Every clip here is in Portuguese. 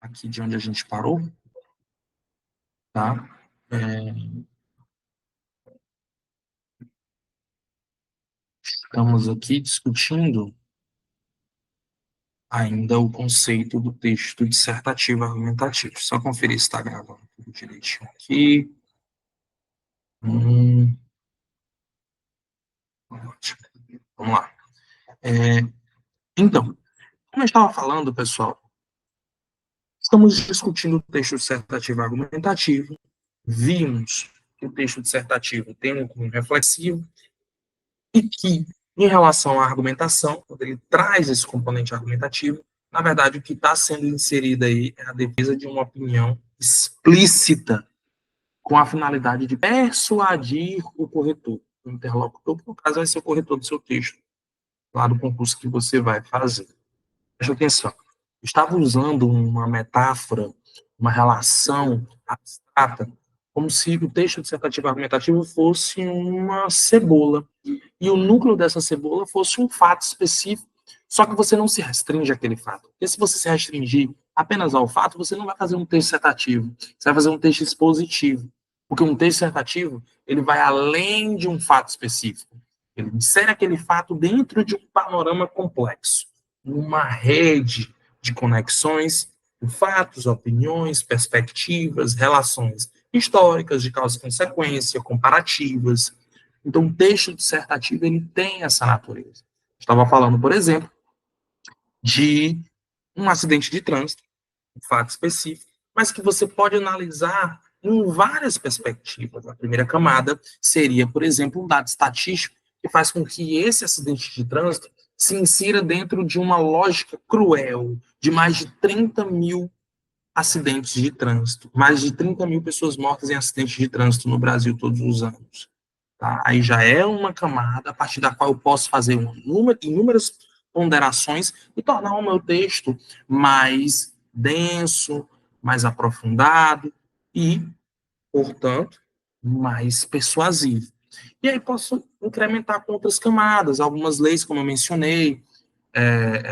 aqui de onde a gente parou, tá? Estamos aqui discutindo ainda o conceito do texto dissertativo argumentativo. Só conferir se está gravando tudo direitinho aqui. Ótimo. Vamos lá. Então, como eu estava falando, pessoal, estamos discutindo o texto dissertativo argumentativo. Vimos que o texto dissertativo tem um cunho reflexivo e que, em relação à argumentação, quando ele traz esse componente argumentativo, na verdade, o que está sendo inserido aí é a defesa de uma opinião explícita com a finalidade de persuadir o corretor, o interlocutor, que no caso vai ser o corretor do seu texto, lá do concurso que você vai fazer. Presta atenção. Eu estava usando uma metáfora, uma relação abstrata, como se o texto dissertativo argumentativo fosse uma cebola e o núcleo dessa cebola fosse um fato específico, só que você não se restringe àquele fato. Porque se você se restringir apenas ao fato, você não vai fazer um texto dissertativo, você vai fazer um texto expositivo. Porque um texto dissertativo, ele vai além de um fato específico. Ele insere aquele fato dentro de um panorama complexo, uma rede de conexões, fatos, opiniões, perspectivas, relações históricas de causa e consequência, comparativas. Então, o texto dissertativo ele tem essa natureza. Estava falando, por exemplo, de um acidente de trânsito, um fato específico, mas que você pode analisar em várias perspectivas. A primeira camada seria, por exemplo, um dado estatístico que faz com que esse acidente de trânsito se insira dentro de uma lógica cruel de mais de 30 mil acidentes de trânsito, mais de 30 mil pessoas mortas em acidentes de trânsito no Brasil todos os anos. Tá? Aí já é uma camada a partir da qual eu posso fazer inúmeras ponderações e tornar o meu texto mais denso, mais aprofundado e, portanto, mais persuasivo. E aí posso incrementar com outras camadas, algumas leis, como eu mencionei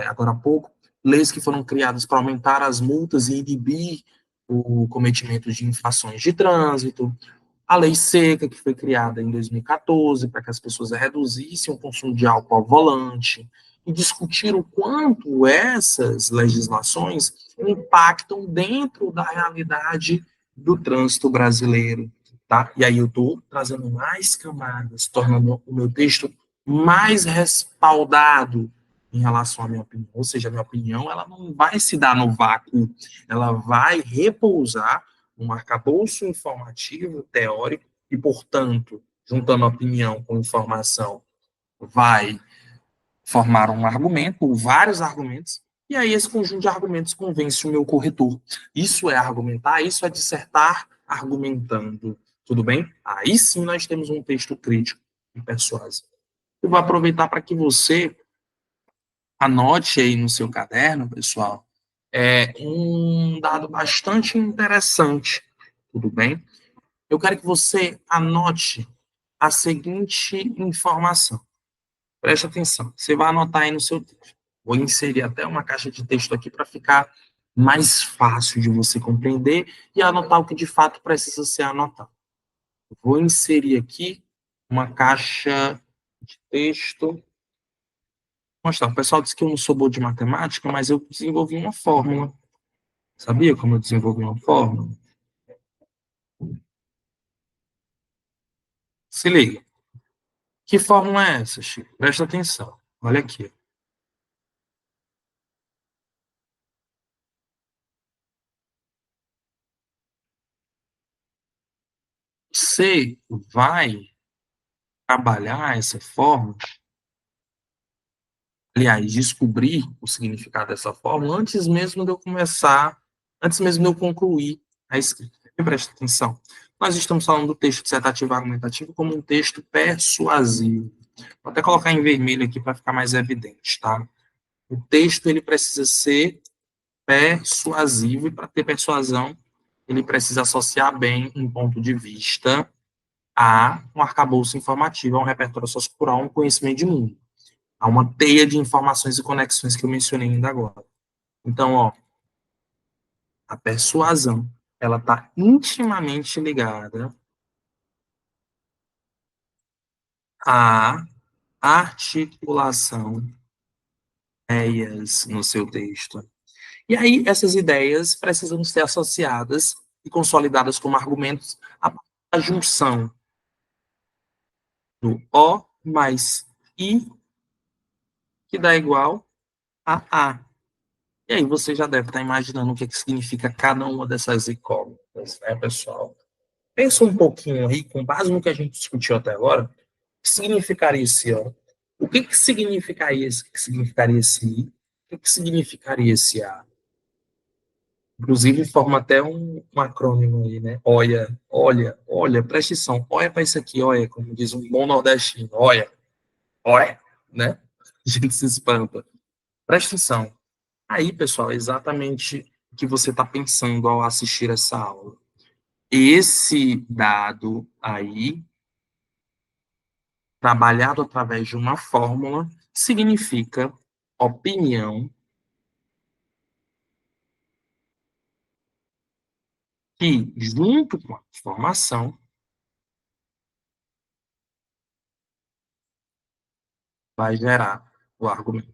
agora há pouco, leis que foram criadas para aumentar as multas e inibir o cometimento de infrações de trânsito, a lei seca, que foi criada em 2014, para que as pessoas reduzissem o consumo de álcool ao volante, e discutir o quanto essas legislações impactam dentro da realidade do trânsito brasileiro. Tá? E aí eu estou trazendo mais camadas, tornando o meu texto mais respaldado em relação à minha opinião. Ou seja, a minha opinião ela não vai se dar no vácuo, ela vai repousar um arcabouço informativo, teórico, e, portanto, juntando opinião com informação, vai formar um argumento, ou vários argumentos, e aí esse conjunto de argumentos convence o meu corretor. Isso é argumentar, isso é dissertar argumentando. Tudo bem? Aí sim nós temos um texto crítico e persuasivo. Eu vou aproveitar para que você anote aí no seu caderno, pessoal, um dado bastante interessante. Tudo bem? Eu quero que você anote a seguinte informação. Preste atenção. Você vai anotar aí no seu texto. Vou inserir até uma caixa de texto aqui para ficar mais fácil de você compreender e anotar o que de fato precisa ser anotado. Vou inserir aqui uma caixa de texto. Mostrar. O pessoal disse que eu não sou bom de matemática, mas eu desenvolvi uma fórmula. Sabia como eu desenvolvi uma fórmula? Se liga. Que fórmula é essa, Chico? Presta atenção. Olha aqui. Você vai trabalhar essa fórmula, aliás, descobrir o significado dessa fórmula antes mesmo de eu começar, antes mesmo de eu concluir a escrita. E presta atenção. Nós estamos falando do texto dissertativo argumentativo como um texto persuasivo. Vou até colocar em vermelho aqui para ficar mais evidente, tá? O texto ele precisa ser persuasivo e para ter persuasão ele precisa associar bem um ponto de vista a um arcabouço informativo, a um repertório sociocultural, a um conhecimento de mundo. Há uma teia de informações e conexões que eu mencionei ainda agora. Então, ó, A persuasão, ela está intimamente ligada à articulação de ideias no seu texto. E aí, essas ideias precisam ser associadas e consolidadas como argumentos a junção do O mais I, que dá igual a A. E aí você já deve estar imaginando o que significa cada uma dessas incógnitas, né, pessoal? Pensa um pouquinho aí, com base no que a gente discutiu até agora, o que significaria esse O? O que significaria esse I? O que significaria esse A? Inclusive, forma até um acrônimo aí, né? Olha, presta atenção. Olha para isso aqui, olha, como diz um bom nordestino. Olha, né? A gente se espanta. Presta atenção. Aí, pessoal, é exatamente o que você está pensando ao assistir essa aula. Esse dado aí, trabalhado através de uma fórmula, significa opinião que, junto com a informação, vai gerar o argumento.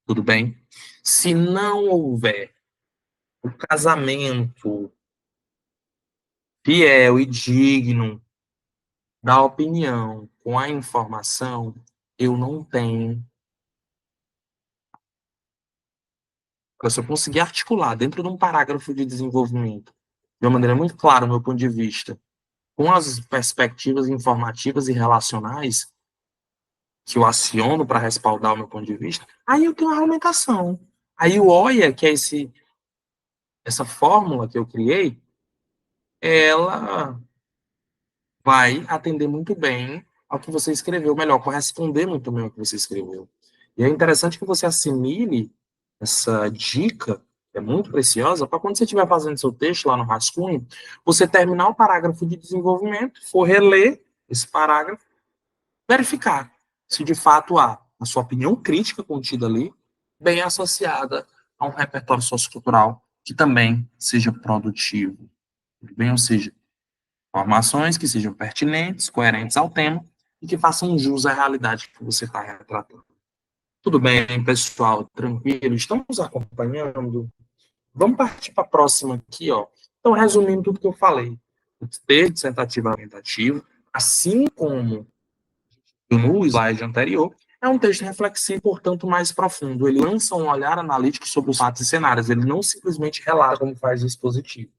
Tudo bem? Se não houver o casamento fiel e digno da opinião com a informação, eu não tenho. Se eu conseguir articular dentro de um parágrafo de desenvolvimento, de uma maneira muito clara, o meu ponto de vista, com as perspectivas informativas e relacionais que eu aciono para respaldar o meu ponto de vista, aí eu tenho uma argumentação. Aí o OIA, que é essa fórmula que eu criei, ela vai atender muito bem ao que você escreveu, melhor, corresponder muito bem ao que você escreveu. E é interessante que você assimile essa dica, que é muito preciosa, para quando você estiver fazendo seu texto lá no rascunho, você terminar o parágrafo de desenvolvimento, for reler esse parágrafo, verificar se de fato há a sua opinião crítica contida ali, bem associada a um repertório sociocultural que também seja produtivo. Bem, ou seja, informações que sejam pertinentes, coerentes ao tema e que façam jus à realidade que você está retratando. Tudo bem, pessoal? Tranquilo? Estamos acompanhando? Vamos partir para a próxima aqui, ó. Então, resumindo tudo que eu falei, o texto dissertativo argumentativo, assim como no slide anterior, é um texto reflexivo, portanto, mais profundo. Ele lança um olhar analítico sobre os fatos e cenários. Ele não simplesmente relata como faz o expositivo.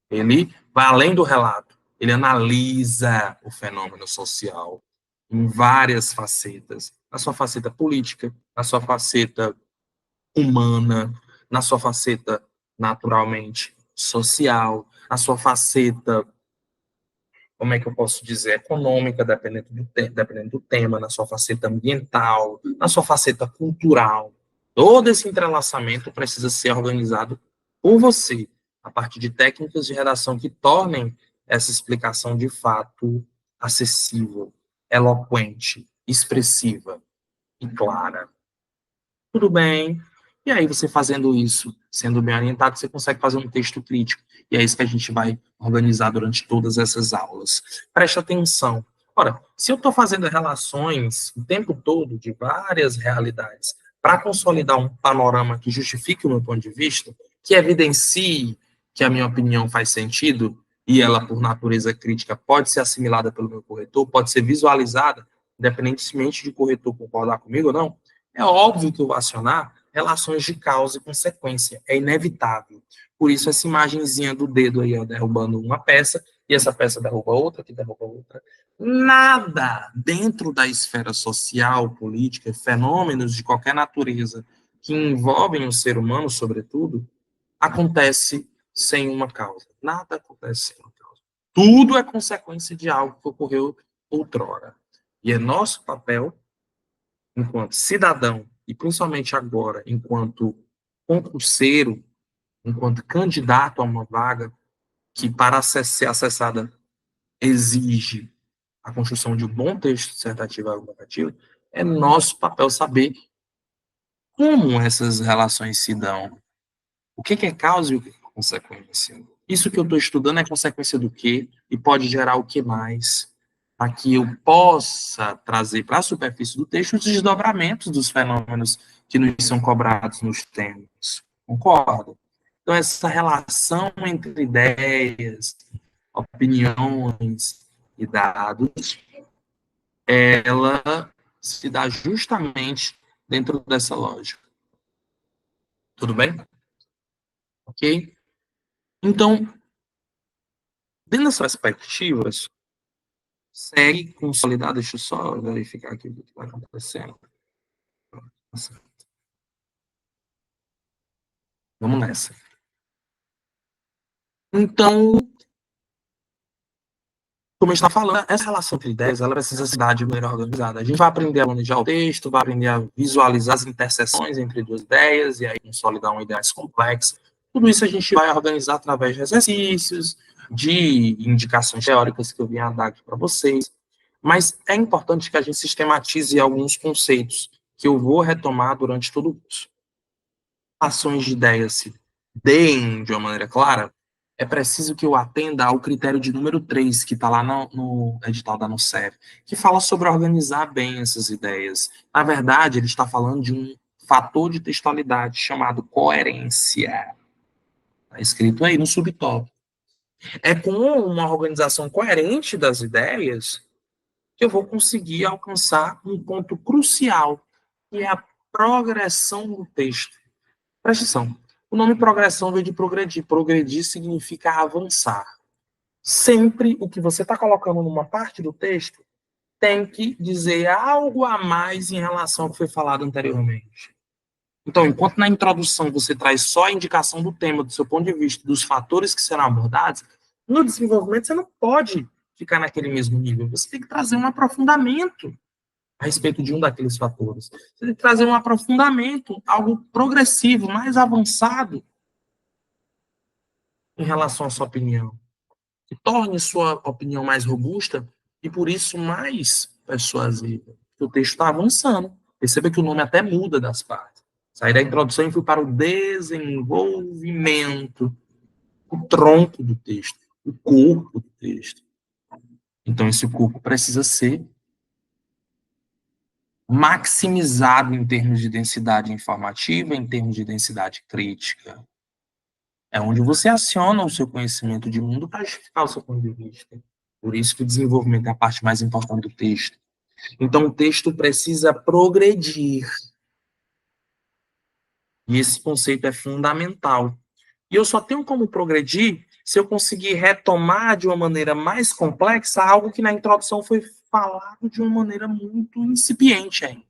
Ele vai além do relato. Ele analisa o fenômeno social em várias facetas. Na sua faceta política, na sua faceta humana, na sua faceta naturalmente social, na sua faceta, como é que eu posso dizer, econômica, dependendo do tema, na sua faceta ambiental, na sua faceta cultural. Todo esse entrelaçamento precisa ser organizado por você, a partir de técnicas de redação que tornem essa explicação de fato acessível, eloquente, expressiva e clara. Tudo bem. E aí, você fazendo isso, sendo bem orientado, você consegue fazer um texto crítico. E é isso que a gente vai organizar durante todas essas aulas. Preste atenção. Ora, se eu estou fazendo relações o tempo todo de várias realidades para consolidar um panorama que justifique o meu ponto de vista, que evidencie que a minha opinião faz sentido, e ela, por natureza crítica, pode ser assimilada pelo meu corretor, pode ser visualizada, independentemente de o corretor concordar comigo ou não, é óbvio que eu vou acionar relações de causa e consequência, é inevitável. Por isso, essa imagenzinha do dedo aí, ó, derrubando uma peça, e essa peça derruba outra, que derruba outra. Nada dentro da esfera social, política, fenômenos de qualquer natureza que envolvem o ser humano, sobretudo, acontece sem uma causa. Nada acontece sem uma causa. Tudo é consequência de algo que ocorreu outrora. E é nosso papel enquanto cidadão, e principalmente agora, enquanto concurseiro, enquanto candidato a uma vaga que, para ser acessada, exige a construção de um bom texto dissertativo argumentativo, é nosso papel saber como essas relações se dão, O que é causa e o que é consequência? Isso que eu estou estudando é consequência do quê? E pode gerar o que mais? Para que eu possa trazer para a superfície do texto os desdobramentos dos fenômenos que nos são cobrados nos termos. Concorda? Então, essa relação entre ideias, opiniões e dados, ela se dá justamente dentro dessa lógica. Tudo bem? Ok? Então, dentro dessas perspectivas, segue consolidado. Deixa eu só verificar aqui o que está acontecendo. Vamos nessa. Então, como a gente está falando, essa relação entre ideias, ela precisa se dar de maneira organizada. A gente vai aprender a planejar o texto, vai aprender a visualizar as interseções entre duas ideias, e aí consolidar uma ideia mais complexa. Tudo isso a gente vai organizar através de exercícios, de indicações teóricas que eu vim a dar aqui para vocês. Mas é importante que a gente sistematize alguns conceitos que eu vou retomar durante todo o curso. Ações de ideias se deem de uma maneira clara, é preciso que eu atenda ao critério de número 3, que está lá no edital da NUCEF, que fala sobre organizar bem essas ideias. Na verdade, ele está falando de um fator de textualidade chamado coerência. Está escrito aí no subtópico. É com uma organização coerente das ideias que eu vou conseguir alcançar um ponto crucial, que é a progressão do texto. Presta atenção. O nome progressão vem de progredir. Progredir significa avançar. Sempre o que você está colocando numa parte do texto tem que dizer algo a mais em relação ao que foi falado anteriormente. Então, enquanto na introdução você traz só a indicação do tema, do seu ponto de vista, dos fatores que serão abordados, no desenvolvimento você não pode ficar naquele mesmo nível. Você tem que trazer um aprofundamento a respeito de um daqueles fatores. Você tem que trazer um aprofundamento, algo progressivo, mais avançado em relação à sua opinião, que torne sua opinião mais robusta e, por isso, mais persuasiva. O texto está avançando. Perceba que o nome até muda das partes. Saí da introdução e fui para o desenvolvimento, o tronco do texto, o corpo do texto. Então, esse corpo precisa ser maximizado em termos de densidade informativa, em termos de densidade crítica. É onde você aciona o seu conhecimento de mundo para justificar o seu ponto de vista. Por isso que o desenvolvimento é a parte mais importante do texto. Então, o texto precisa progredir. E esse conceito é fundamental. E eu só tenho como progredir se eu conseguir retomar de uma maneira mais complexa algo que na introdução foi falado de uma maneira muito incipiente ainda.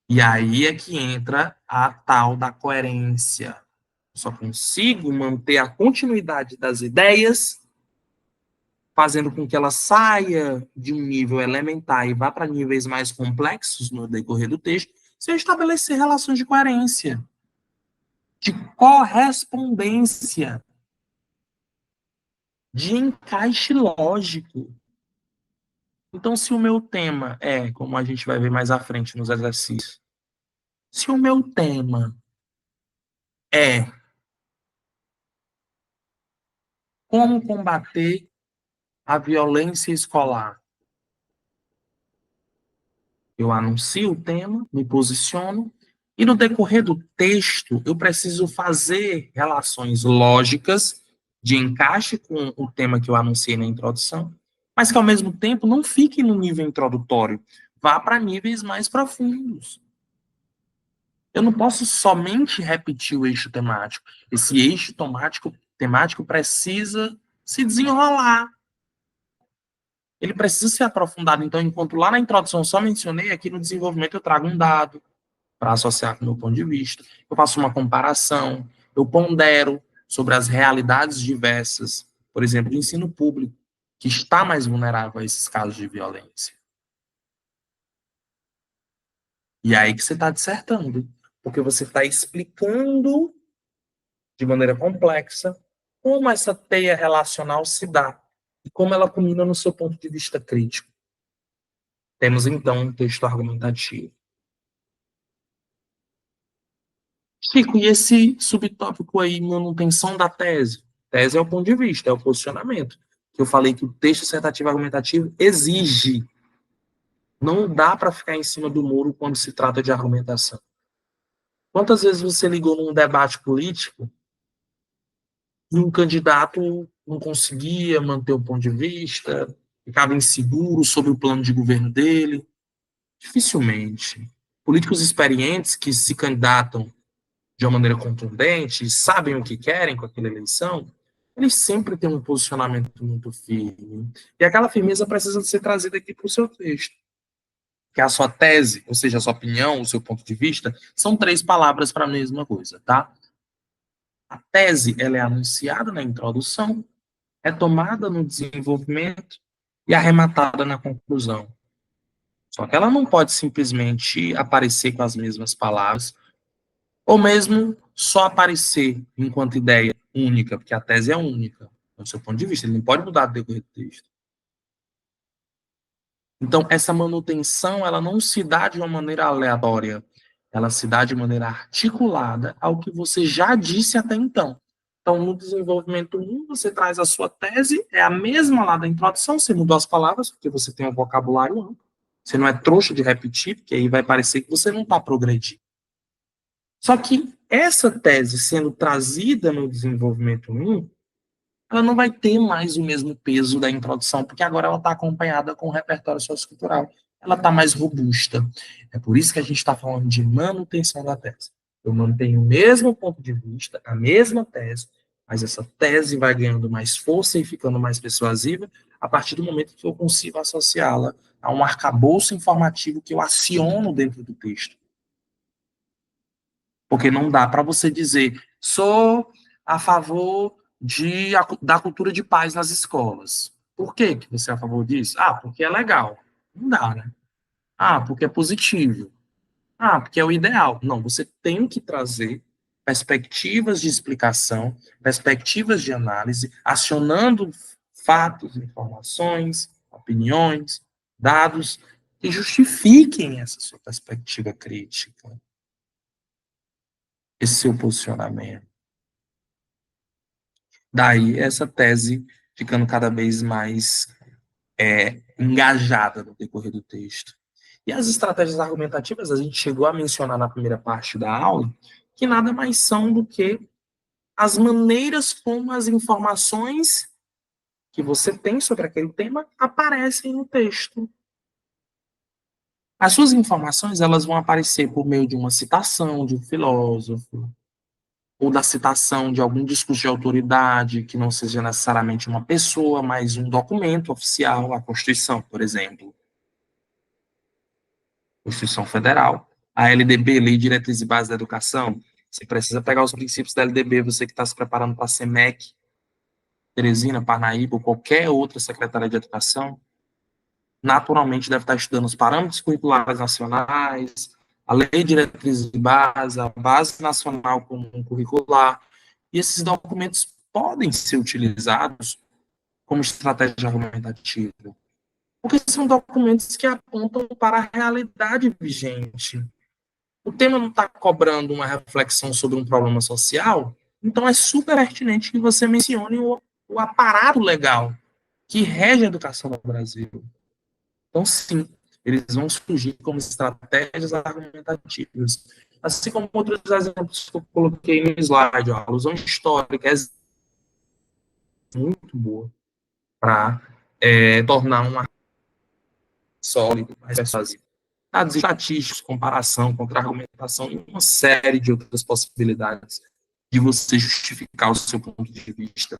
E aí é que entra a tal da coerência. Só consigo manter a continuidade das ideias, fazendo com que ela saia de um nível elementar e vá para níveis mais complexos no decorrer do texto, se eu estabelecer relações de coerência, de correspondência, de encaixe lógico. Então, se o meu tema é, como a gente vai ver mais à frente nos exercícios, se o meu tema é como combater a violência escolar, eu anuncio o tema, me posiciono, e no decorrer do texto, eu preciso fazer relações lógicas de encaixe com o tema que eu anunciei na introdução, mas que ao mesmo tempo não fique no nível introdutório, vá para níveis mais profundos. Eu não posso somente repetir o eixo temático. Esse eixo temático precisa se desenrolar. Ele precisa ser aprofundado. Então, enquanto lá na introdução eu só mencionei, aqui no desenvolvimento eu trago um dado para associar com o meu ponto de vista. Eu faço uma comparação, eu pondero sobre as realidades diversas, por exemplo, do ensino público, que está mais vulnerável a esses casos de violência. E é aí que você está dissertando, porque você está explicando de maneira complexa como essa teia relacional se dá e como ela culmina no seu ponto de vista crítico. Temos, então, um texto argumentativo. Chico, e esse subtópico aí, manutenção da tese? Tese é o ponto de vista, é o posicionamento. Eu falei que o texto dissertativo argumentativo exige. Não dá para ficar em cima do muro quando se trata de argumentação. Quantas vezes você ligou num debate político e um candidato não conseguia manter o ponto de vista, ficava inseguro sobre o plano de governo dele? Dificilmente. Políticos experientes que se candidatam de uma maneira contundente, sabem o que querem com aquela eleição, eles sempre têm um posicionamento muito firme. E aquela firmeza precisa ser trazida aqui para o seu texto. Que a sua tese, ou seja, a sua opinião, o seu ponto de vista, são três palavras para a mesma coisa, tá? A tese, ela é anunciada na introdução, é tomada no desenvolvimento e arrematada na conclusão. Só que ela não pode simplesmente aparecer com as mesmas palavras, ou mesmo só aparecer enquanto ideia única, porque a tese é única, do seu ponto de vista, ele não pode mudar do decorrer do texto. Então, essa manutenção, ela não se dá de uma maneira aleatória, ela se dá de maneira articulada ao que você já disse até então. Então, no desenvolvimento 1, você traz a sua tese, é a mesma lá da introdução, você mudou as palavras, porque você tem um vocabulário amplo, você não é trouxa de repetir, porque aí vai parecer que você não está progredindo. Só que essa tese sendo trazida no desenvolvimento 1, ela não vai ter mais o mesmo peso da introdução, porque agora ela está acompanhada com o repertório sociocultural. Ela está mais robusta. É por isso que a gente está falando de manutenção da tese. Eu mantenho o mesmo ponto de vista, a mesma tese, mas essa tese vai ganhando mais força e ficando mais persuasiva a partir do momento que eu consigo associá-la a um arcabouço informativo que eu aciono dentro do texto. Porque não dá para você dizer, sou a favor da cultura de paz nas escolas. Por que que você é a favor disso? Ah, porque é legal. Não dá, né? Ah, porque é positivo. Ah, porque é o ideal. Não, você tem que trazer perspectivas de explicação, perspectivas de análise, acionando fatos, informações, opiniões, dados que justifiquem essa sua perspectiva crítica, esse seu posicionamento. Daí essa tese ficando cada vez mais engajada no decorrer do texto. E as estratégias argumentativas, a gente chegou a mencionar na primeira parte da aula, que nada mais são do que as maneiras como as informações que você tem sobre aquele tema aparecem no texto. As suas informações, elas vão aparecer por meio de uma citação de um filósofo, ou da citação de algum discurso de autoridade, que não seja necessariamente uma pessoa, mas um documento oficial, a Constituição, por exemplo. Constituição Federal. A LDB, Lei de Diretrizes e Bases da Educação, você precisa pegar os princípios da LDB, você que está se preparando para ser MEC, Teresina, Parnaíba, ou qualquer outra secretaria de educação, naturalmente deve estar estudando os parâmetros curriculares nacionais, a Lei de Diretrizes e Bases, a Base Nacional Comum Curricular, e esses documentos podem ser utilizados como estratégia argumentativa, porque são documentos que apontam para a realidade vigente. O tema não está cobrando uma reflexão sobre um problema social, então é super pertinente que você mencione o aparato legal que rege a educação no Brasil. Então, sim, eles vão surgir como estratégias argumentativas. Assim como outros exemplos que eu coloquei no slide, a alusão histórica é muito boa para tornar um sólido, mais persuasivo. Dados estatísticos, comparação, contra-argumentação e uma série de outras possibilidades de você justificar o seu ponto de vista.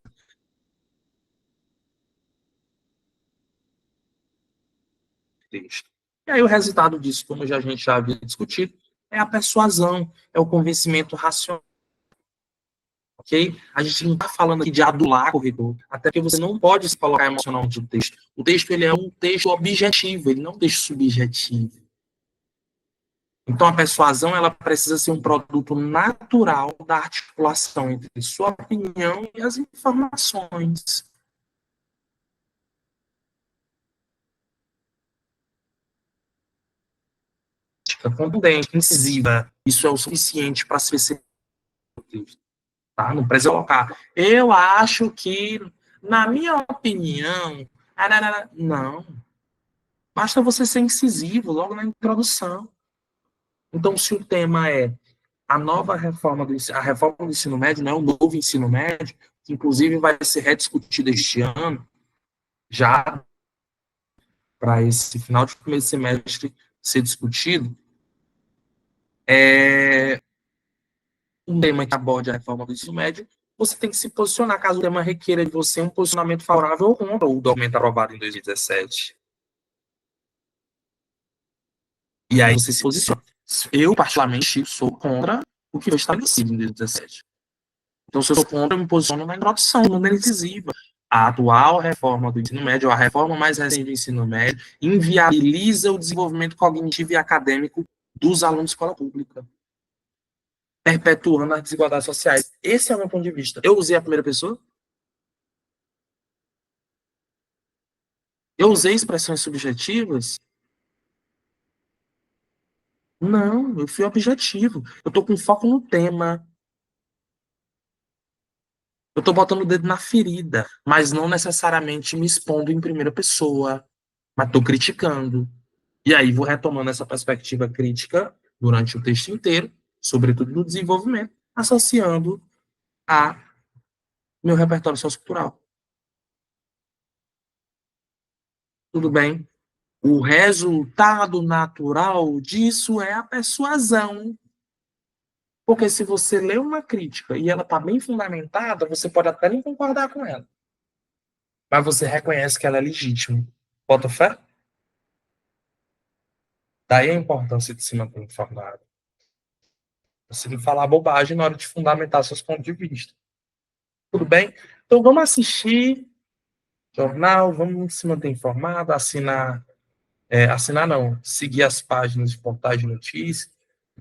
Texto. E aí o resultado disso, como a gente já havia discutido, é a persuasão, é o convencimento racional. Ok? A gente não está falando aqui de adular o corredor, até porque você não pode se colocar emocionalmente no texto. O texto ele é um texto objetivo, ele não é um texto subjetivo. Então, a persuasão ela precisa ser um produto natural da articulação entre sua opinião e as informações. Contundente, incisiva. Isso é o suficiente para se tá? Não precisa colocar. Eu acho que, na minha opinião, não. Basta você ser incisivo logo na introdução. Então, se o tema é a nova reforma a reforma do ensino médio, né, o novo ensino médio, que inclusive vai ser rediscutido este ano, já para esse final de primeiro semestre ser discutido, é um tema que aborde a reforma do ensino médio, você tem que se posicionar, caso o tema requeira de você um posicionamento favorável ou contra o documento aprovado em 2017. E aí você se posiciona. Eu, particularmente, sou contra o que foi estabelecido em 2017. Então, se eu sou contra, eu me posiciono na introdução, de maneira incisiva. A atual reforma do ensino médio, ou a reforma mais recente do ensino médio, inviabiliza o desenvolvimento cognitivo e acadêmico dos alunos de escola pública, perpetuando as desigualdades sociais. Esse é o meu ponto de vista. Eu usei a primeira pessoa? Eu usei expressões subjetivas? Não, eu fui objetivo. Eu estou com foco no tema. Eu estou botando o dedo na ferida, mas não necessariamente me expondo em primeira pessoa, mas estou criticando. E aí vou retomando essa perspectiva crítica durante o texto inteiro, sobretudo no desenvolvimento, associando a meu repertório sociocultural. Tudo bem? O resultado natural disso é a persuasão. Porque se você lê uma crítica e ela está bem fundamentada, você pode até nem concordar com ela. Mas você reconhece que ela é legítima. Bota fé? Daí a importância de se manter informado. Você não falar bobagem na hora de fundamentar seus pontos de vista. Tudo bem? Então vamos assistir jornal, vamos se manter informado, assinar não, seguir as páginas de portais de notícias,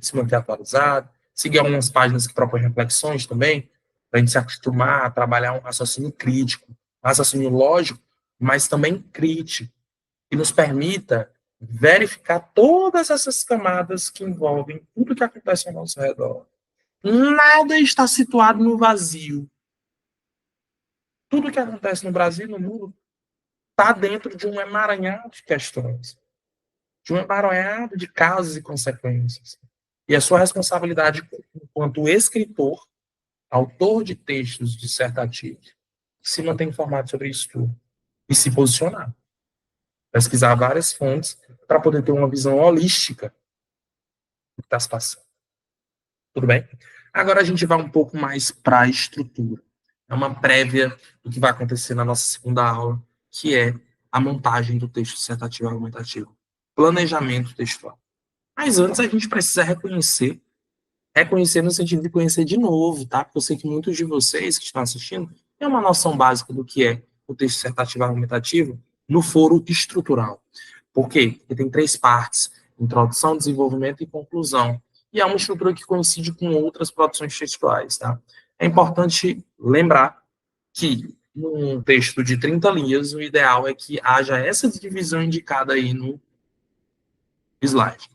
se manter atualizado, seguir algumas páginas que propõem reflexões também, para a gente se acostumar a trabalhar um raciocínio crítico, um raciocínio lógico, mas também crítico, que nos permita verificar todas essas camadas que envolvem tudo que acontece ao nosso redor. Nada está situado no vazio. Tudo que acontece no Brasil e no mundo está dentro de um emaranhado de questões, de um emaranhado de causas e consequências. E a sua responsabilidade enquanto escritor, autor de textos dissertativos, se manter informado sobre isso tudo e se posicionar. Pesquisar várias fontes para poder ter uma visão holística do que está se passando. Tudo bem? Agora a gente vai um pouco mais para a estrutura. É uma prévia do que vai acontecer na nossa segunda aula, que é a montagem do texto dissertativo argumentativo. Planejamento textual. Mas antes a gente precisa reconhecer no sentido de conhecer de novo, tá? Porque eu sei que muitos de vocês que estão assistindo têm uma noção básica do que é o texto dissertativo argumentativo no foro estrutural. Por quê? Porque tem três partes: introdução, desenvolvimento e conclusão. E é uma estrutura que coincide com outras produções textuais, tá? É importante lembrar que num texto de 30 linhas, o ideal é que haja essa divisão indicada aí no slide.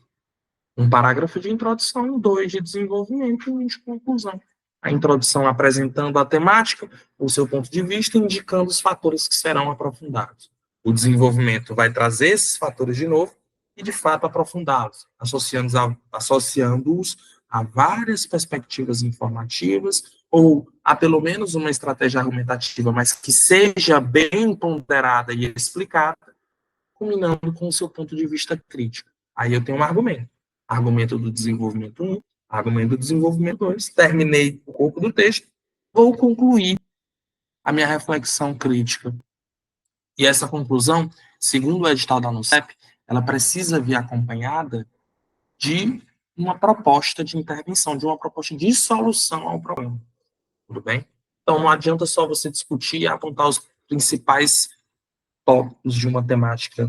Um parágrafo de introdução, dois de desenvolvimento e um de conclusão. A introdução apresentando a temática, o seu ponto de vista, indicando os fatores que serão aprofundados. O desenvolvimento vai trazer esses fatores de novo e, de fato, aprofundá-los, associando-os a várias perspectivas informativas ou a pelo menos uma estratégia argumentativa, mas que seja bem ponderada e explicada, combinando com o seu ponto de vista crítico. Aí eu tenho um argumento. Argumento do desenvolvimento 1, argumento do desenvolvimento 2. Terminei o corpo do texto, vou concluir a minha reflexão crítica. E essa conclusão, segundo o edital da ANUCEP, ela precisa vir acompanhada de uma proposta de intervenção, de uma proposta de solução ao problema. Tudo bem? Então, não adianta só você discutir e apontar os principais tópicos de uma temática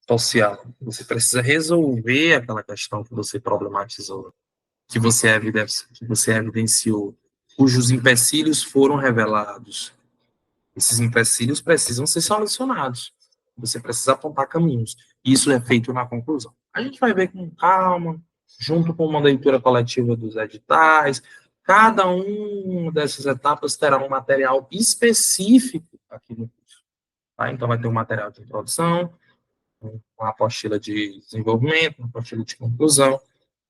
social. Você precisa resolver aquela questão que você problematizou, que você evidenciou, cujos empecilhos foram revelados. Esses empecilhos precisam ser solucionados. Você precisa apontar caminhos. Isso é feito na conclusão. A gente vai ver com calma, junto com uma leitura coletiva dos editais. Cada uma dessas etapas terá um material específico aqui no curso. Tá? Então, vai ter um material de introdução, uma apostila de desenvolvimento, uma apostila de conclusão.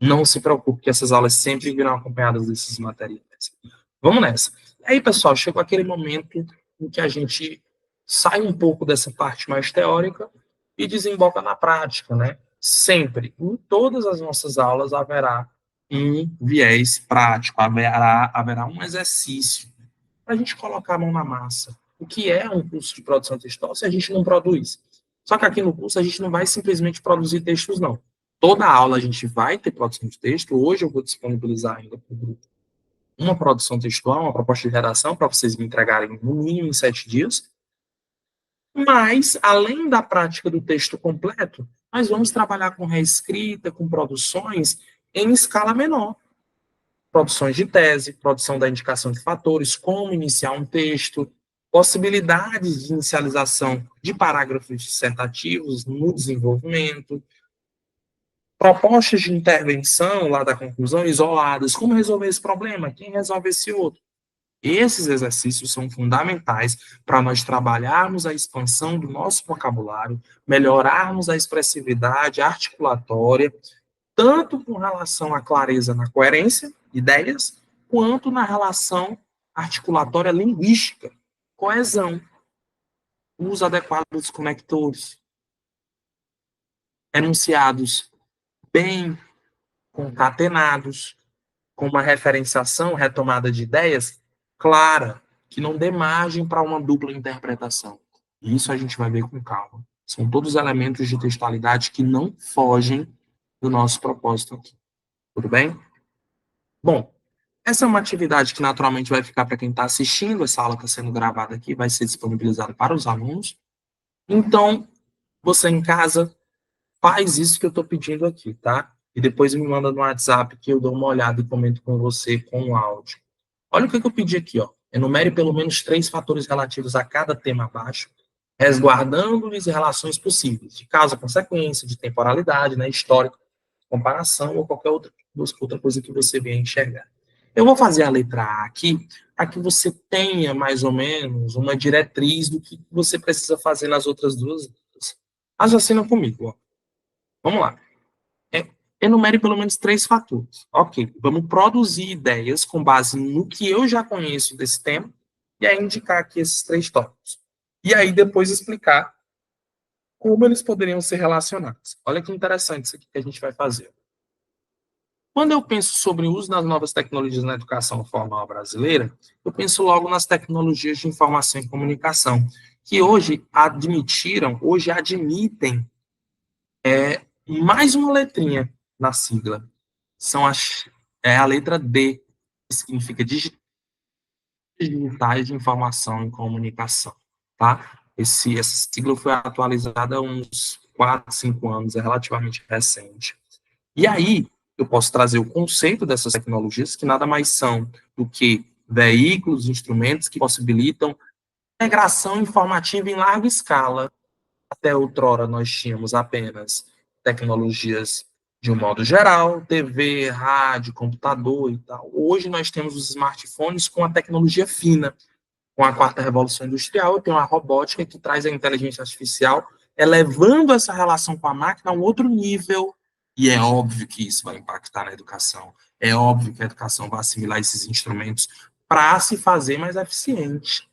Não se preocupe que essas aulas sempre virão acompanhadas desses materiais. Vamos nessa. E aí, pessoal, chegou aquele momento em que a gente sai um pouco dessa parte mais teórica e desemboca na prática, né? Sempre, em todas as nossas aulas, haverá um viés prático, haverá um exercício para a gente colocar a mão na massa. O que é um curso de produção textual se a gente não produz? Só que aqui no curso a gente não vai simplesmente produzir textos, não. Toda aula a gente vai ter produção de texto. Hoje eu vou disponibilizar ainda para o grupo uma produção textual, uma proposta de redação, para vocês me entregarem no mínimo em 7 dias. Mas, além da prática do texto completo, nós vamos trabalhar com reescrita, com produções em escala menor. Produções de tese, produção da indicação de fatores, como iniciar um texto, possibilidades de inicialização de parágrafos dissertativos no desenvolvimento, propostas de intervenção lá da conclusão isoladas, como resolver esse problema, quem resolve esse outro. Esses exercícios são fundamentais para nós trabalharmos a expansão do nosso vocabulário, melhorarmos a expressividade articulatória, tanto com relação à clareza na coerência, ideias, quanto na relação articulatória linguística, coesão, uso adequado dos conectores, enunciados bem concatenados, com uma referenciação, retomada de ideias clara, que não dê margem para uma dupla interpretação. E isso a gente vai ver com calma. São todos elementos de textualidade que não fogem do nosso propósito aqui. Tudo bem? Bom, essa é uma atividade que naturalmente vai ficar para quem está assistindo, essa aula está sendo gravada aqui, vai ser disponibilizada para os alunos. Então, você em casa, faz isso que eu estou pedindo aqui, tá? E depois me manda no WhatsApp que eu dou uma olhada e comento com você com o áudio. Olha o que eu pedi aqui, ó. Enumere pelo menos 3 fatores relativos a cada tema abaixo, resguardando-lhes relações possíveis, de causa-consequência, de temporalidade, né, histórico, comparação ou qualquer outra coisa que você venha enxergar. Eu vou fazer a letra A aqui, para que você tenha mais ou menos uma diretriz do que você precisa fazer nas outras duas letras. Raciocina comigo, ó. Vamos lá. Enumere pelo menos 3 fatores. Ok, vamos produzir ideias com base no que eu já conheço desse tema, e aí indicar aqui esses 3 tópicos. E aí depois explicar como eles poderiam ser relacionados. Olha que interessante isso aqui que a gente vai fazer. Quando eu penso sobre o uso das novas tecnologias na educação formal brasileira, eu penso logo nas tecnologias de informação e comunicação, que hoje admitem mais uma letrinha na sigla. É a letra D, que significa digitais de informação e comunicação, tá? Essa sigla foi atualizada há uns 4, 5 anos, é relativamente recente. E aí, eu posso trazer o conceito dessas tecnologias, que nada mais são do que veículos, instrumentos que possibilitam integração informativa em larga escala. Até outrora nós tínhamos apenas tecnologias de um modo geral, TV, rádio, computador e tal. Hoje nós temos os smartphones com a tecnologia fina. Com a quarta revolução industrial, eu tenho a robótica que traz a inteligência artificial, elevando essa relação com a máquina a um outro nível. E é óbvio que isso vai impactar na educação. É óbvio que a educação vai assimilar esses instrumentos para se fazer mais eficiente.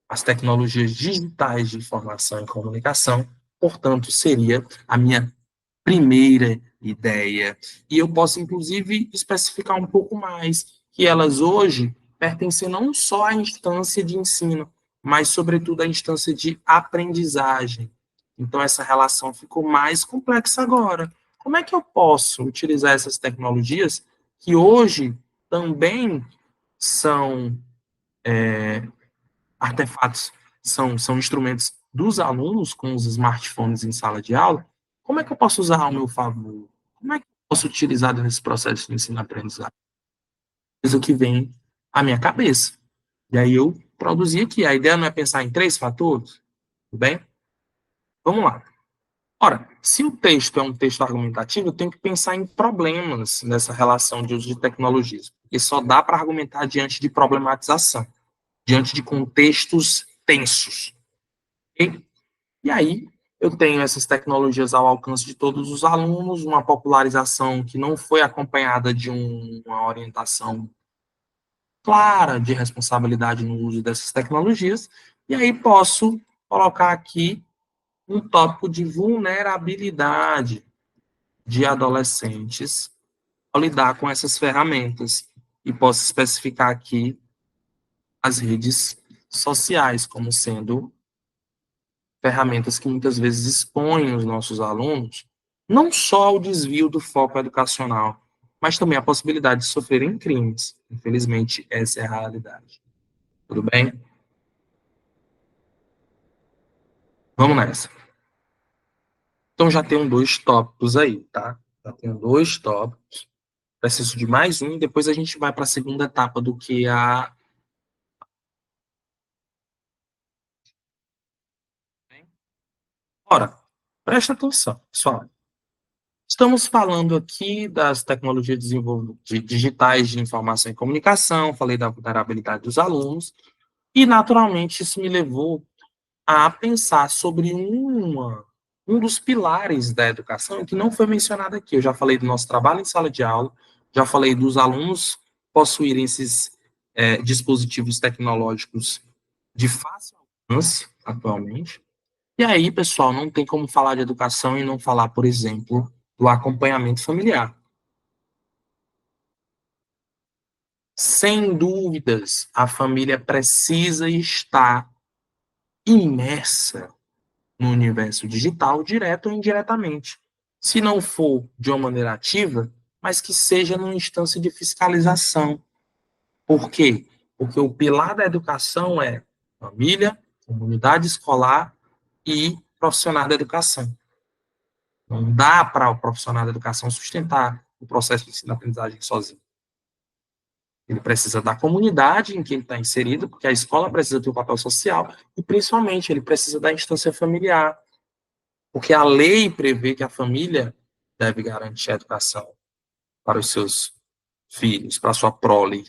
As tecnologias digitais de informação e comunicação, portanto, seria a minha primeira ideia. E eu posso, inclusive, especificar um pouco mais, que elas hoje pertencem não só à instância de ensino, mas, sobretudo, à instância de aprendizagem. Então, essa relação ficou mais complexa agora. Como é que eu posso utilizar essas tecnologias que hoje também são artefatos, são instrumentos dos alunos com os smartphones em sala de aula? Como é que eu posso usar ao meu favor? Como é que eu posso utilizar nesse processo de ensino-aprendizagem? Isso que vem à minha cabeça. E aí eu produzi aqui. A ideia não é pensar em 3 fatores, tudo bem? Vamos lá. Ora, se o texto é um texto argumentativo, eu tenho que pensar em problemas nessa relação de uso de tecnologias, porque só dá para argumentar diante de problematização, diante de contextos tensos. Okay? E aí, eu tenho essas tecnologias ao alcance de todos os alunos, uma popularização que não foi acompanhada de uma orientação clara de responsabilidade no uso dessas tecnologias, e aí posso colocar aqui um tópico de vulnerabilidade de adolescentes ao lidar com essas ferramentas, e posso especificar aqui as redes sociais como sendo ferramentas que muitas vezes expõem os nossos alunos não só ao desvio do foco educacional, mas também à possibilidade de sofrerem crimes. Infelizmente, essa é a realidade. Tudo bem? Vamos nessa. Então, já tenho 2 tópicos aí, tá? Já tenho 2 tópicos. Preciso de mais um, e depois a gente vai para a segunda etapa do que a... Ora, presta atenção, pessoal. Estamos falando aqui das tecnologias digitais de informação e comunicação, falei da vulnerabilidade dos alunos, e naturalmente isso me levou a pensar sobre um dos pilares da educação que não foi mencionado aqui. Eu já falei do nosso trabalho em sala de aula, já falei dos alunos possuírem esses dispositivos tecnológicos de fácil alcance atualmente. E aí, pessoal, não tem como falar de educação e não falar, por exemplo, do acompanhamento familiar. Sem dúvidas, a família precisa estar imersa no universo digital, direto ou indiretamente. Se não for de uma maneira ativa, mas que seja numa instância de fiscalização. Por quê? Porque o pilar da educação é família, comunidade escolar e profissional da educação. Não dá para o profissional da educação sustentar o processo de ensino-aprendizagem sozinho. Ele precisa da comunidade em que ele está inserido, porque a escola precisa ter um papel social, e principalmente ele precisa da instância familiar, porque a lei prevê que a família deve garantir a educação para os seus filhos, para a sua prole.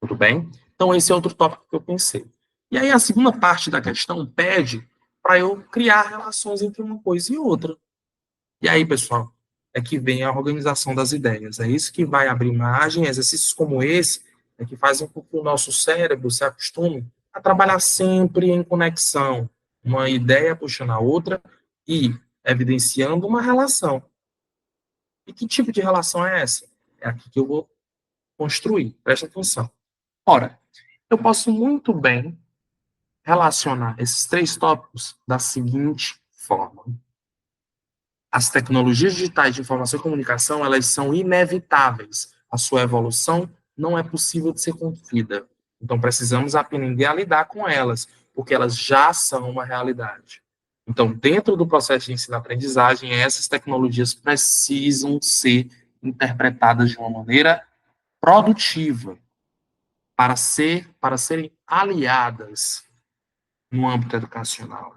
Tudo bem? Então, esse é outro tópico que eu pensei. E aí, a segunda parte da questão pede para eu criar relações entre uma coisa e outra. E aí, pessoal, é que vem a organização das ideias. É isso que vai abrir margem, exercícios como esse, é que fazem com que o nosso cérebro se acostume a trabalhar sempre em conexão, uma ideia puxando a outra e evidenciando uma relação. E que tipo de relação é essa? É aqui que eu vou construir. Presta atenção. Ora, eu posso muito bem relacionar esses 3 tópicos da seguinte forma. As tecnologias digitais de informação e comunicação, elas são inevitáveis. A sua evolução não é possível de ser contida. Então, precisamos aprender a lidar com elas, porque elas já são uma realidade. Então, dentro do processo de ensino-aprendizagem, essas tecnologias precisam ser interpretadas de uma maneira produtiva, para serem aliadas no âmbito educacional.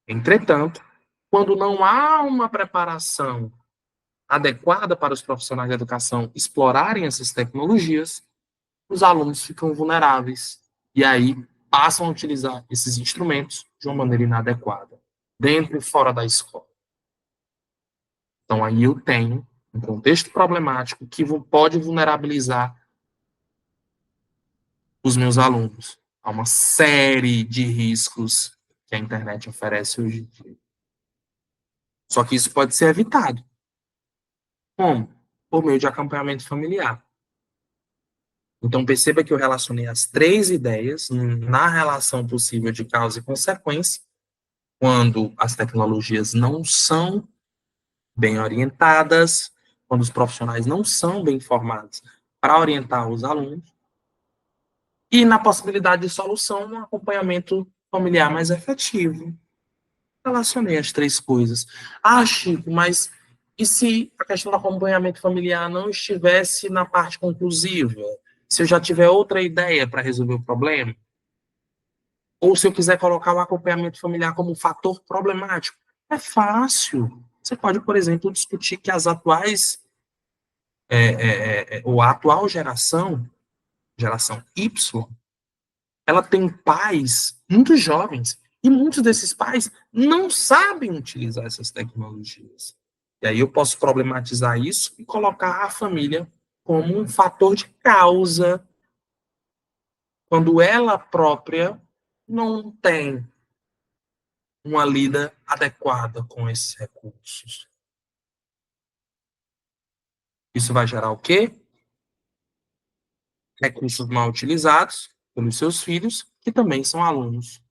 Entretanto, quando não há uma preparação adequada para os profissionais da educação explorarem essas tecnologias, os alunos ficam vulneráveis e aí passam a utilizar esses instrumentos de uma maneira inadequada, dentro e fora da escola. Então, aí eu tenho um contexto problemático que pode vulnerabilizar os meus alunos a uma série de riscos que a internet oferece hoje em dia. Só que isso pode ser evitado. Como? Por meio de acompanhamento familiar. Então, perceba que eu relacionei as 3 ideias na relação possível de causa e consequência, quando as tecnologias não são bem orientadas, quando os profissionais não são bem informados para orientar os alunos, e na possibilidade de solução, um acompanhamento familiar mais efetivo. Relacionei as 3 coisas. Ah, Chico, mas e se a questão do acompanhamento familiar não estivesse na parte conclusiva? Se eu já tiver outra ideia para resolver o problema? Ou se eu quiser colocar o acompanhamento familiar como um fator problemático? É fácil. Você pode, por exemplo, discutir que as atuais, ou a atual geração Y, ela tem pais muito jovens, e muitos desses pais não sabem utilizar essas tecnologias. E aí eu posso problematizar isso e colocar a família como um fator de causa, quando ela própria não tem uma lida adequada com esses recursos. Isso vai gerar o quê? Recursos mal utilizados pelos seus filhos, que também são alunos,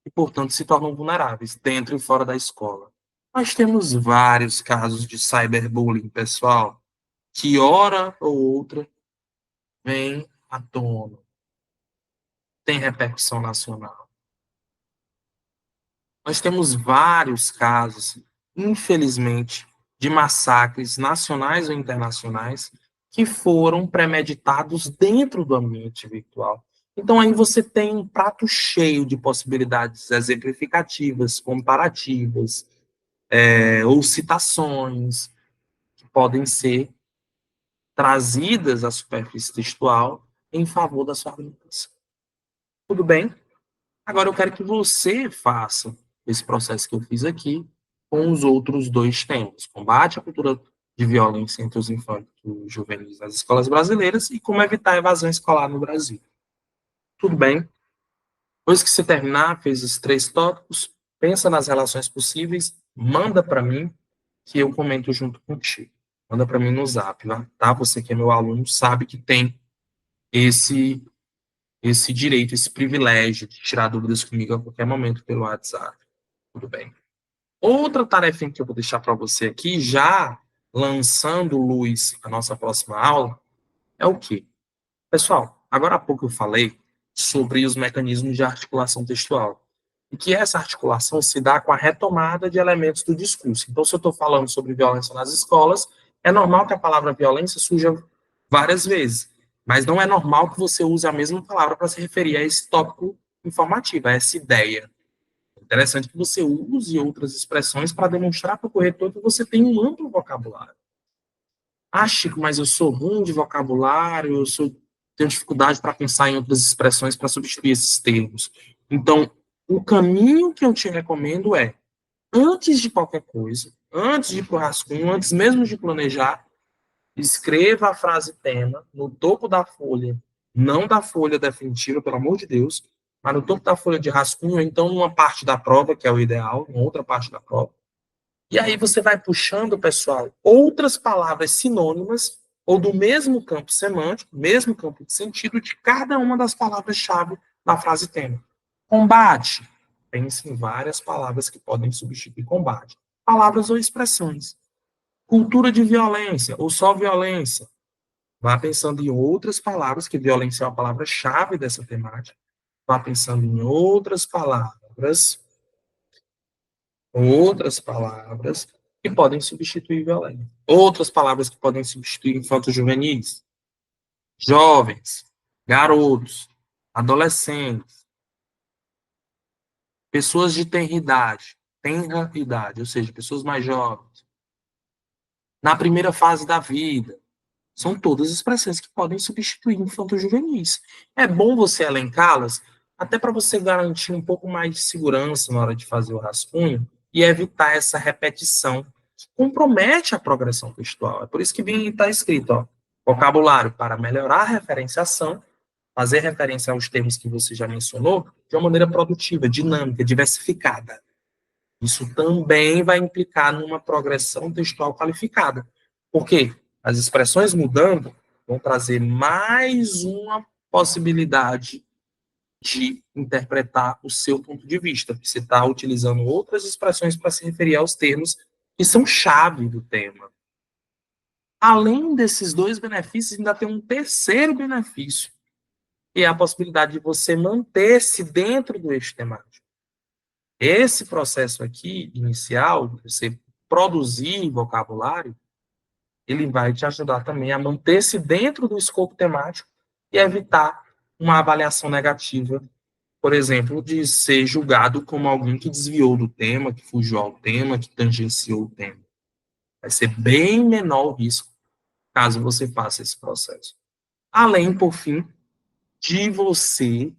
e, portanto, se tornam vulneráveis dentro e fora da escola. Nós temos vários casos de cyberbullying, pessoal, que hora ou outra vem à tona, tem repercussão nacional. Nós temos vários casos, infelizmente, de massacres nacionais ou internacionais que foram premeditados dentro do ambiente virtual. Então, aí você tem um prato cheio de possibilidades exemplificativas, comparativas, ou citações que podem ser trazidas à superfície textual em favor da sua argumentação. Tudo bem? Agora eu quero que você faça esse processo que eu fiz aqui com os outros dois temas: combate à cultura de violência entre os infantes e juvenis nas escolas brasileiras e como evitar a evasão escolar no Brasil. Tudo bem? Depois que você terminar, fez os 3 tópicos, pensa nas relações possíveis, manda para mim que eu comento junto contigo. Manda para mim no Zap, tá? Você que é meu aluno sabe que tem esse direito, esse privilégio de tirar dúvidas comigo a qualquer momento pelo WhatsApp. Tudo bem? Outra tarefa que eu vou deixar para você aqui, já lançando luz à nossa próxima aula, é o quê? Pessoal, agora há pouco eu falei sobre os mecanismos de articulação textual. E que essa articulação se dá com a retomada de elementos do discurso. Então, se eu estou falando sobre violência nas escolas, é normal que a palavra violência surja várias vezes. Mas não é normal que você use a mesma palavra para se referir a esse tópico informativo, a essa ideia. É interessante que você use outras expressões para demonstrar para o corretor que você tem um amplo vocabulário. Ah, Chico, mas eu sou ruim de vocabulário, tenho dificuldade para pensar em outras expressões para substituir esses termos. Então, o caminho que eu te recomendo é, antes de qualquer coisa, antes de ir para o rascunho, antes mesmo de planejar, escreva a frase tema no topo da folha, não da folha definitiva, pelo amor de Deus, mas no topo da folha de rascunho, ou então numa parte da prova, que é o ideal, em outra parte da prova. E aí você vai puxando, pessoal, outras palavras sinônimas ou do mesmo campo semântico, mesmo campo de sentido de cada uma das palavras-chave da frase tema. Combate. Pense em várias palavras que podem substituir combate. Palavras ou expressões. Cultura de violência ou só violência. Vá pensando em outras palavras, que violência é uma palavra-chave dessa temática. Vá pensando em outras palavras que podem substituir violência. Outras palavras que podem substituir infantos juvenis, jovens, garotos, adolescentes, pessoas de tenra idade, ou seja, pessoas mais jovens, na primeira fase da vida. São todas expressões que podem substituir infantos juvenis. É bom você elencá-las, até para você garantir um pouco mais de segurança na hora de fazer o rascunho e evitar essa repetição que compromete a progressão textual. É por isso que está escrito, ó, vocabulário para melhorar a referenciação, fazer referência aos termos que você já mencionou de uma maneira produtiva, dinâmica, diversificada. Isso também vai implicar numa progressão textual qualificada. Por quê? As expressões mudando vão trazer mais uma possibilidade de interpretar o seu ponto de vista. Você está utilizando outras expressões para se referir aos termos que são chave do tema. Além desses dois benefícios, ainda tem um terceiro benefício, que é a possibilidade de você manter-se dentro do eixo temático. Esse processo aqui, inicial, de você produzir vocabulário, ele vai te ajudar também a manter-se dentro do escopo temático e evitar uma avaliação negativa por exemplo, de ser julgado como alguém que desviou do tema, que fugiu ao tema, que tangenciou o tema. Vai ser bem menor o risco caso você faça esse processo. Além, por fim, de você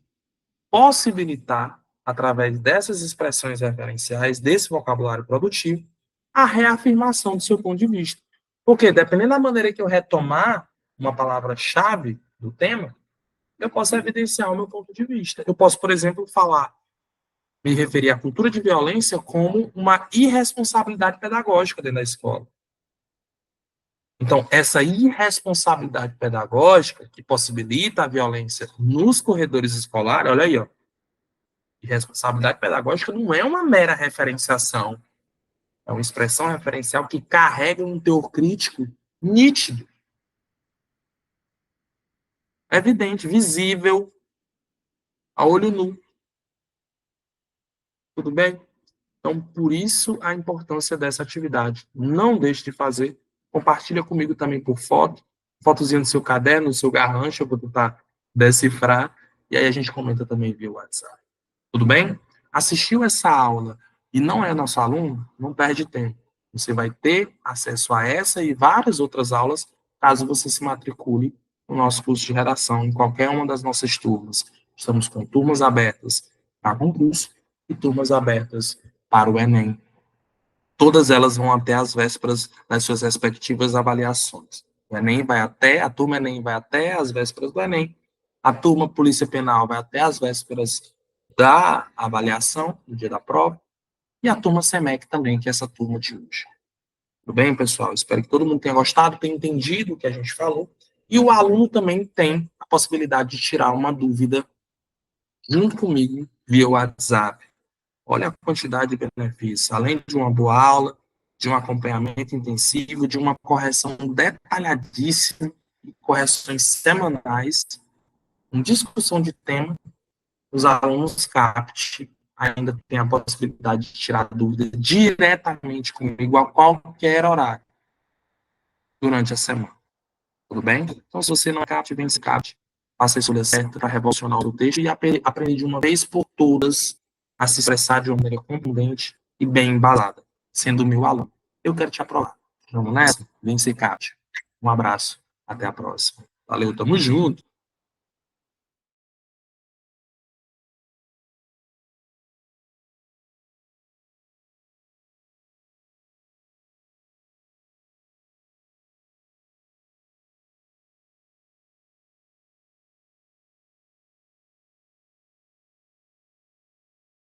possibilitar, através dessas expressões referenciais, desse vocabulário produtivo, a reafirmação do seu ponto de vista. Porque, dependendo da maneira que eu retomar uma palavra-chave do tema, eu posso evidenciar o meu ponto de vista. Eu posso, por exemplo, me referir à cultura de violência como uma irresponsabilidade pedagógica dentro da escola. Então, essa irresponsabilidade pedagógica que possibilita a violência nos corredores escolares, olha aí, ó, irresponsabilidade pedagógica não é uma mera referenciação, é uma expressão referencial que carrega um teor crítico nítido, evidente, visível, a olho nu. Tudo bem? Então, por isso a importância dessa atividade. Não deixe de fazer. Compartilha comigo também por foto, fotozinha no seu caderno, no seu garrancho, eu vou tentar decifrar, e aí a gente comenta também via WhatsApp. Tudo bem? Assistiu essa aula e não é nosso aluno? Não perde tempo. Você vai ter acesso a essa e várias outras aulas caso você se matricule no nosso curso de redação, em qualquer uma das nossas turmas. Estamos com turmas abertas para concurso e turmas abertas para o Enem. Todas elas vão até as vésperas das suas respectivas avaliações. A turma Enem vai até as vésperas do Enem, a turma Polícia Penal vai até as vésperas da avaliação, no dia da prova, e a turma SEMEC também, que é essa turma de hoje. Tudo bem, pessoal? Espero que todo mundo tenha gostado, tenha entendido o que a gente falou, e o aluno também tem a possibilidade de tirar uma dúvida junto comigo via WhatsApp. Olha a quantidade de benefícios, além de uma boa aula, de um acompanhamento intensivo, de uma correção detalhadíssima, correções semanais, em discussão de tema, os alunos CAPT ainda têm a possibilidade de tirar dúvida diretamente comigo a qualquer horário durante a semana. Tudo bem? Então, se você não é CAPT, vem se CAPT, faça a escolha certa para revolucionar o texto e aprender de uma vez por todas a se expressar de uma maneira contundente e bem embasada, sendo meu aluno. Eu quero te aprovar. Vamos nessa? Vem se CAPT. Um abraço. Até a próxima. Valeu, tamo junto.